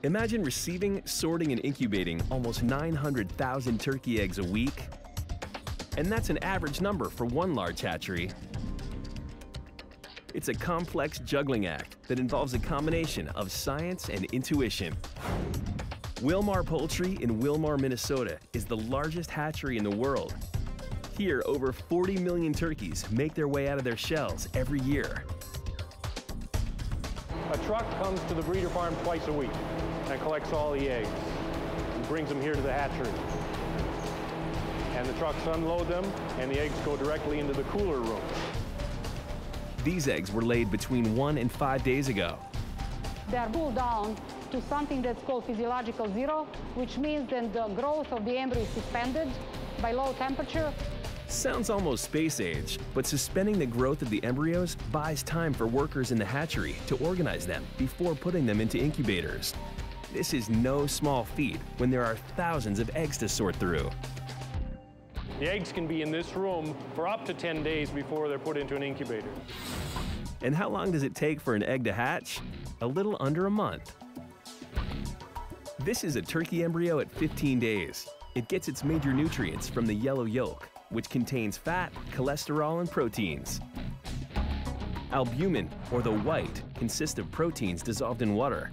Imagine receiving, sorting, and incubating almost 900,000 turkey eggs a week. And that's an average number for one large hatchery. It's a complex juggling act that involves a combination of science and intuition. Wilmar Poultry in Wilmar, Minnesota is the largest hatchery in the world. Here, over 40 million turkeys make their way out of their shells every year. A truck comes to the breeder farm twice a week and collects all the eggs and brings them here to the hatchery. And the trucks unload them, and the eggs go directly into the cooler room. These eggs were laid between 1 and 5 days ago. They are cooled down to something that's called physiological zero, which means that the growth of the embryo is suspended by low temperature. Sounds almost space age, but suspending the growth of the embryos buys time for workers in the hatchery to organize them before putting them into incubators. This is no small feat when there are thousands of eggs to sort through. The eggs can be in this room for up to 10 days before they're put into an incubator. And how long does it take for an egg to hatch? A little under a month. This is a turkey embryo at 15 days. It gets its major nutrients from the yellow yolk, which contains fat, cholesterol, and proteins. Albumin, or the white, consists of proteins dissolved in water.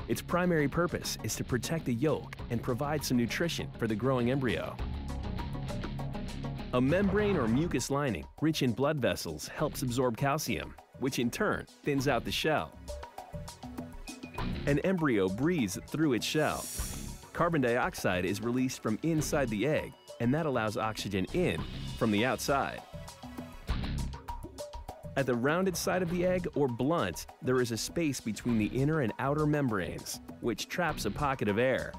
Its primary purpose is to protect the yolk and provide some nutrition for the growing embryo. A membrane or mucus lining rich in blood vessels helps absorb calcium, which in turn thins out the shell. An embryo breathes through its shell. Carbon dioxide is released from inside the egg, and that allows oxygen in from the outside. At the rounded side of the egg, or blunt, there is a space between the inner and outer membranes, which traps a pocket of air.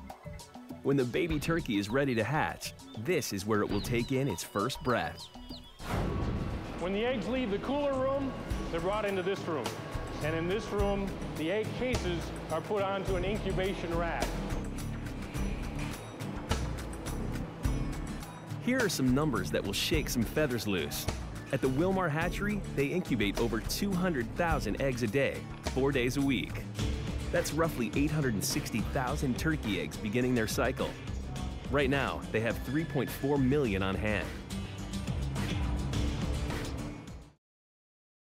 When the baby turkey is ready to hatch, this is where it will take in its first breath. When the eggs leave the cooler room, they're brought into this room. And in this room, the egg cases are put onto an incubation rack. Here are some numbers that will shake some feathers loose. At the Wilmar Hatchery, they incubate over 200,000 eggs a day, 4 days a week. That's roughly 860,000 turkey eggs beginning their cycle. Right now, they have 3.4 million on hand.